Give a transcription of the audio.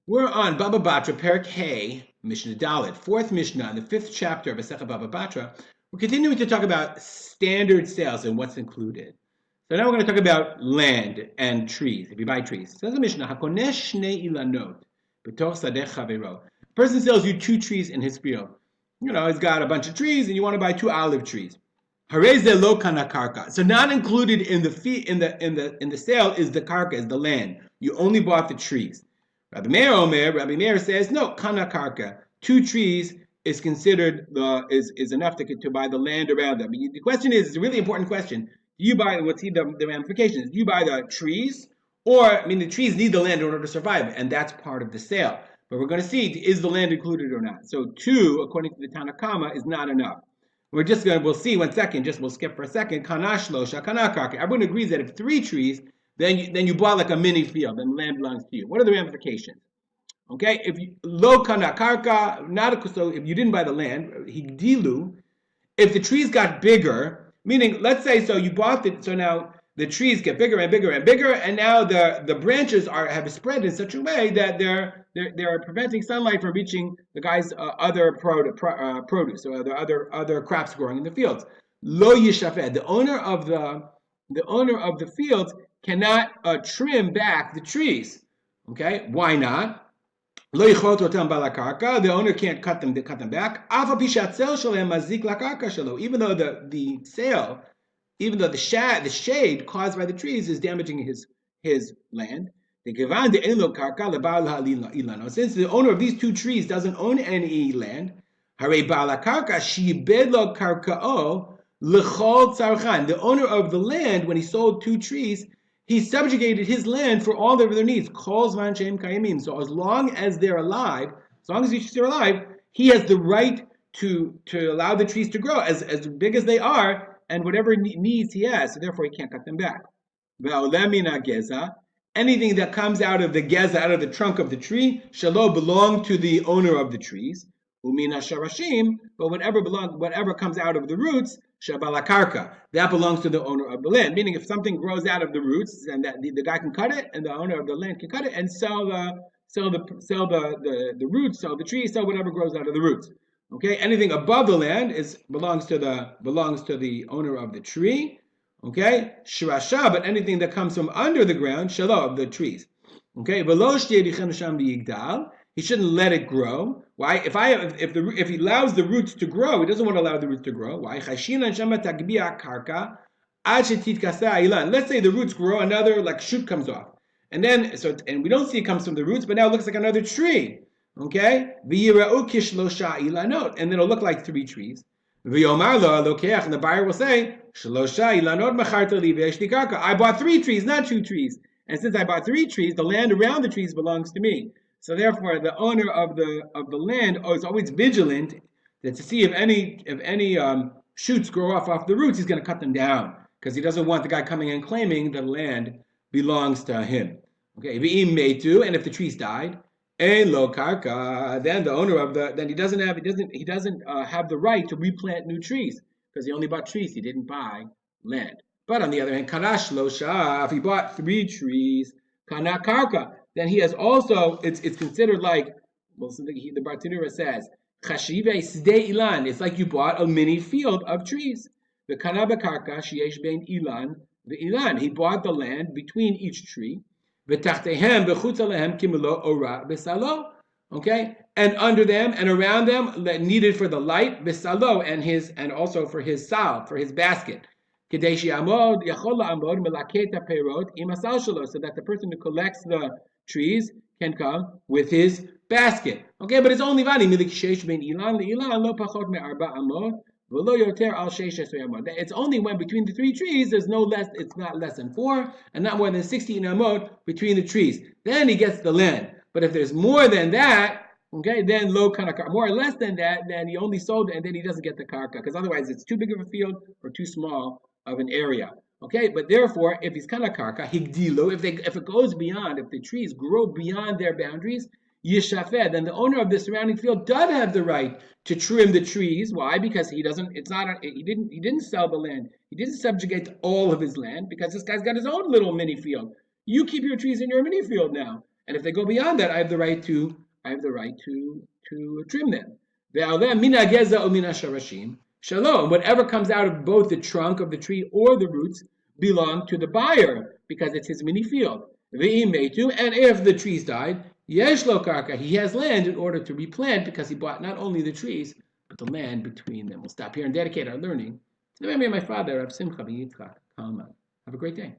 We're on Baba Batra, Perak Hay, Mishnah Dalit, fourth Mishnah in the fifth chapter of Masechet Baba Batra. We're continuing to talk about standard sales and what's included. So now we're going to talk about land and trees. If you buy trees, says the Mishnah, Hakonesh shnei ilanot b'toch sadeh chavero. A person sells you two trees in his field. He's got a bunch of trees, and you want to buy two olive trees. Hareze lo kana karka. So not included in the fee in the sale is the karka, is the land. You only bought the trees. Rabbi Meir says, no, kana karka. Two trees is considered is enough to buy the land around them. The question is, it's a really important question. Do you buy, what's the ramifications? Do you buy the trees? The trees need the land in order to survive, and that's part of the sale. But we're going to see, is the land included or not? So two, according to the Tanakama, is not enough. We'll see 1 second, we'll skip for a second. Kanashlo, shakanakaka. Everyone agrees that if three trees, then you bought like a mini field, and the land belongs to you. What are the ramifications? Okay, if you lo kana karka, not so if you didn't buy the land, higdilu, if the trees got bigger, meaning let's say so you bought it, so now the trees get bigger and bigger and bigger, and now the branches have spread in such a way that they're preventing sunlight from reaching the guy's other produce or the other crops growing in the fields. Lo yishafed, the owner of the fields cannot trim back the trees. Okay, why not? The owner can't cut them back. Even though the shade caused by the trees is damaging his land. Since the owner of these two trees doesn't own any land, the owner of the land, when he sold two trees, he subjugated his land for all of their needs. So as long as they're alive, as long as these trees are alive, he has the right to allow the trees to grow as big as they are, and whatever needs he has. So therefore, he can't cut them back. Anything that comes out of the geza, out of the trunk of the tree, shalo belong to the owner of the trees. Umina sharashim, but whatever comes out of the roots, shabalakarka, that belongs to the owner of the land. Meaning, if something grows out of the roots, and that the guy can cut it, and the owner of the land can cut it and sell the roots, sell the tree, sell whatever grows out of the roots. Okay, anything above the land belongs to the owner of the tree. Okay, shirasha, but anything that comes from under the ground, shalom, of the trees. Okay, he shouldn't let it grow. Why? If he allows the roots to grow, he doesn't want to allow the roots to grow. Why? Let's say the roots grow, another shoot comes off, and we don't see it comes from the roots, but now it looks like another tree. Okay, and then it'll look like three trees. And the buyer will say, I bought three trees, not two trees. And since I bought three trees, the land around the trees belongs to me. So therefore, the owner of the land is always vigilant to see if any shoots grow off the roots, he's going to cut them down because he doesn't want the guy coming and claiming the land belongs to him. Okay, and if the trees died, then the owner of he doesn't have the right to replant new trees because he only bought trees, he didn't buy land. But on the other hand, if he bought three trees, kana karka, then he has also it's considered like the Bartanura says chashive sde ilan. It's like you bought a mini field of trees. The kana bekarka sheyesh bein ilan the ilan. He bought the land between each tree. Okay, and under them and around them needed for the light besalo and also for his sal, for his basket. So that the person who collects the trees can come with his basket. Okay, but it's only it's only when between the three trees there's no less, it's not less than 4 and not more than 16 amot between the trees. Then he gets the land. But if there's more than that, okay, then low karka, more or less than that, then he only sold it and then he doesn't get the karka because otherwise it's too big of a field or too small of an area. Okay, but therefore, if he's kana karka, higdilo, if it goes beyond, if the trees grow beyond their boundaries, yishafed, then the owner of the surrounding field does have the right to trim the trees. Why? Because he didn't sell the land. He didn't subjugate all of his land because this guy's got his own little mini field. You keep your trees in your mini field now. And if they go beyond that, I have the right to trim them. Ve'aleh mina geza o mina sharashim. Shalom. Whatever comes out of both the trunk of the tree or the roots belong to the buyer because it's his mini field. Ve'im meitu. And if the trees died, yesh lo karka. He has land in order to replant because he bought not only the trees but the land between them. We'll stop here and dedicate our learning to the memory of my father, Rav Simcha ben Yitzchak Kalman. Have a great day.